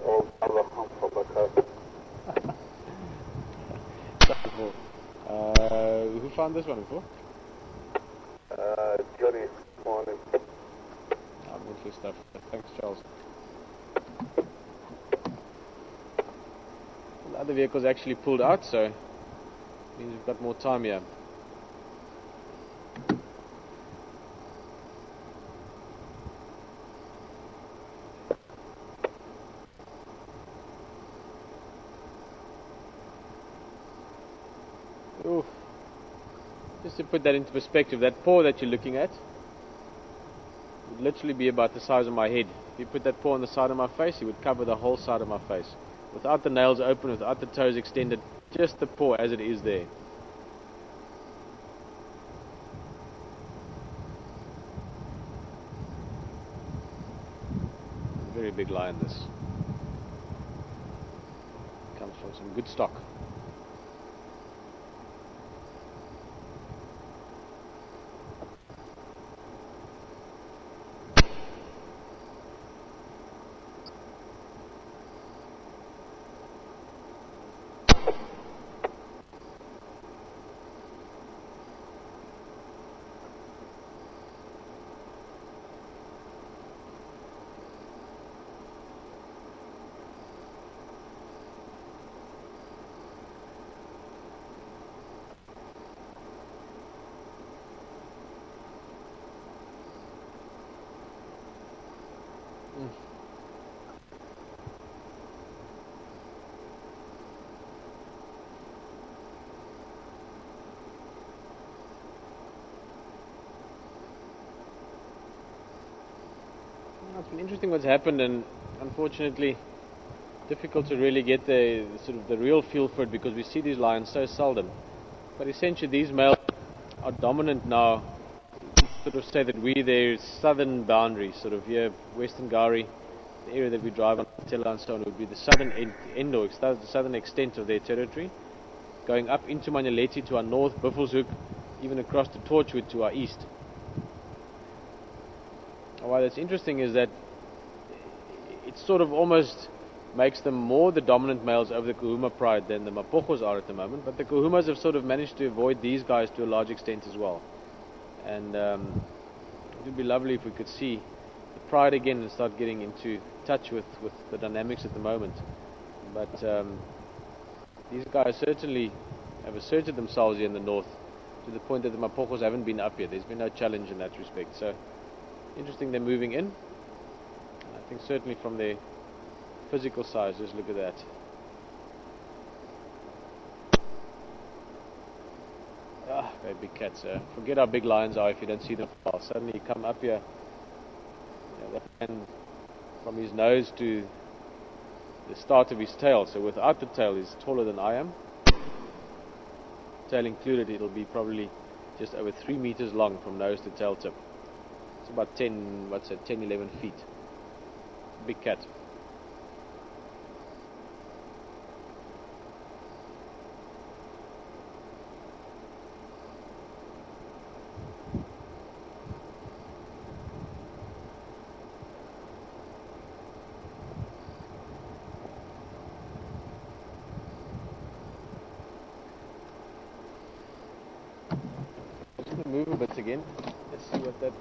all other hump from the coast. Who found this one before? Johnny, morning. Lovely stuff. Thanks, Charles. The other vehicle's actually pulled out, so it means we've got more time here. Ooh. Just to put that into perspective, that paw that you're looking at would literally be about the size of my head. If you put that paw on the side of my face, it would cover the whole side of my face. Without the nails open, without the toes extended, just the paw as it is there. Very big lion this. Comes from some good stock. It's been interesting what's happened, and unfortunately difficult to really get the sort of the real feel for it because we see these lions so seldom. But essentially these males are dominant now. Sort of say that we're their southern boundary, sort of here, Western Gari, the area that we drive on, Tela and so on, would be the southern end or the southern extent of their territory, going up into Manyeleti to our north, Buffelshoek, even across to Torchwood to our east. Why that's interesting is that it sort of almost makes them more the dominant males over the Kahuma pride than the Mapogos are at the moment, but the Kahumas have sort of managed to avoid these guys to a large extent as well. And it would be lovely if we could see the pride again and start getting into touch with the dynamics at the moment. But these guys certainly have asserted themselves here in the north to the point that the Mapogos haven't been up here. There's been no challenge in that respect. So interesting they're moving in. I think certainly from their physical size, just look at that. Ah, very big cats. Forget how big lions are if you don't see them far. Suddenly you come up here, that man from his nose to the start of his tail. So without the tail, he's taller than I am. Tail included, it'll be probably just over 3 meters long from nose to tail tip. It's about 10, 11 feet. Big cat. Just going to move a bit again. Let's see what that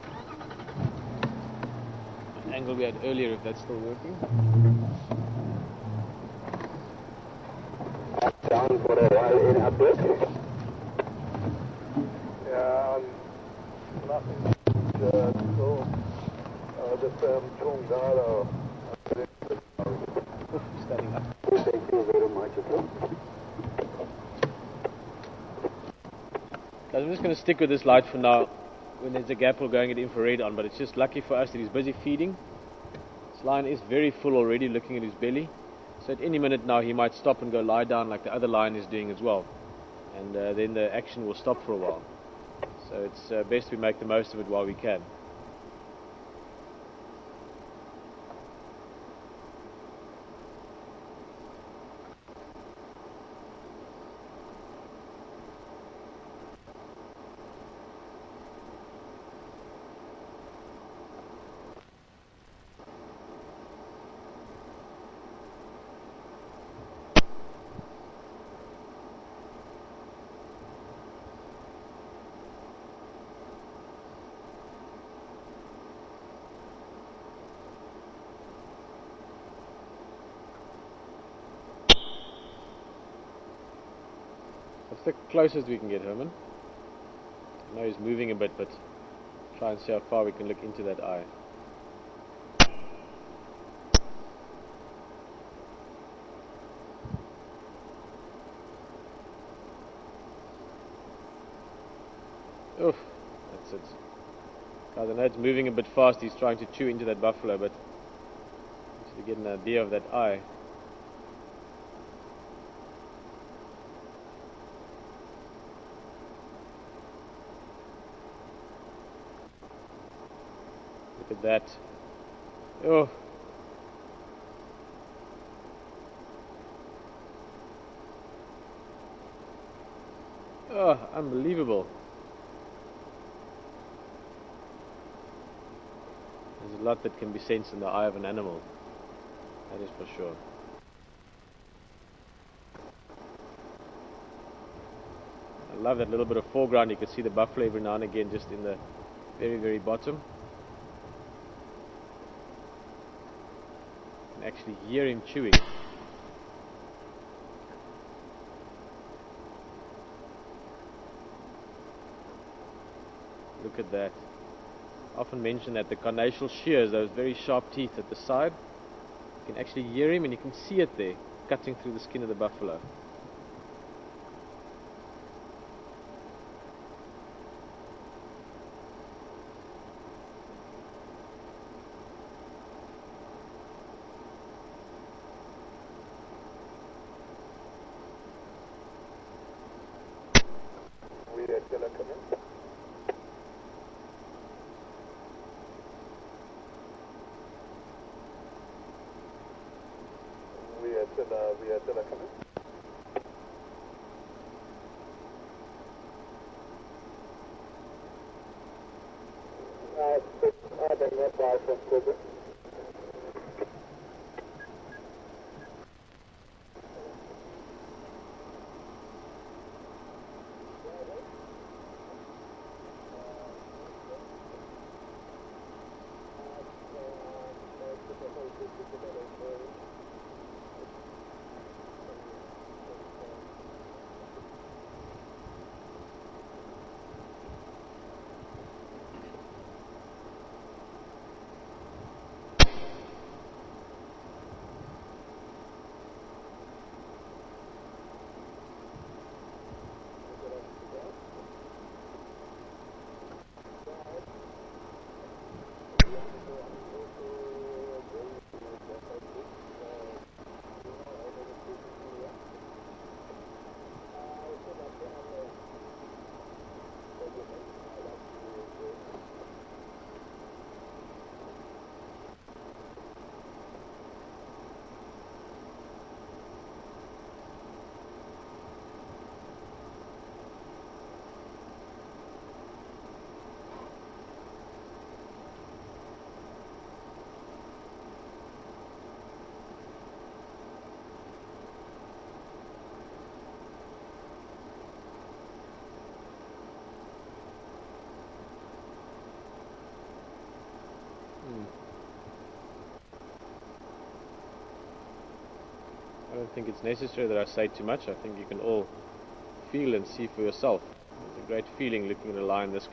angle we had earlier, if that's still working. Down for a while in up there. Yeah, nothing. So, the Chongara. Standing up. Thank you very much. Guys, I'm just going to stick with this light for now. When there's a gap, we're going at infrared on, but it's just lucky for us that he's busy feeding. This lion is very full already, looking at his belly. So at any minute now, he might stop and go lie down like the other lion is doing as well. And then the action will stop for a while. So it's best we make the most of it while we can. What's the closest we can get, Herman? I know he's moving a bit, but try and see how far we can look into that eye. Oof, that's it. Guys, I know it's moving a bit fast. He's trying to chew into that buffalo, but just to get an idea of that eye. Look at that. Oh. Oh, unbelievable. There's a lot that can be sensed in the eye of an animal. That is for sure. I love that little bit of foreground. You can see the buffalo every now and again just in the very, very bottom. You can actually hear him chewing. Look at that. I often mention that the carnassial shears, those very sharp teeth at the side, you can actually hear him and you can see it there, cutting through the skin of the buffalo. I don't think it's necessary that I say too much. I think you can all feel and see for yourself. It's a great feeling looking at a lion this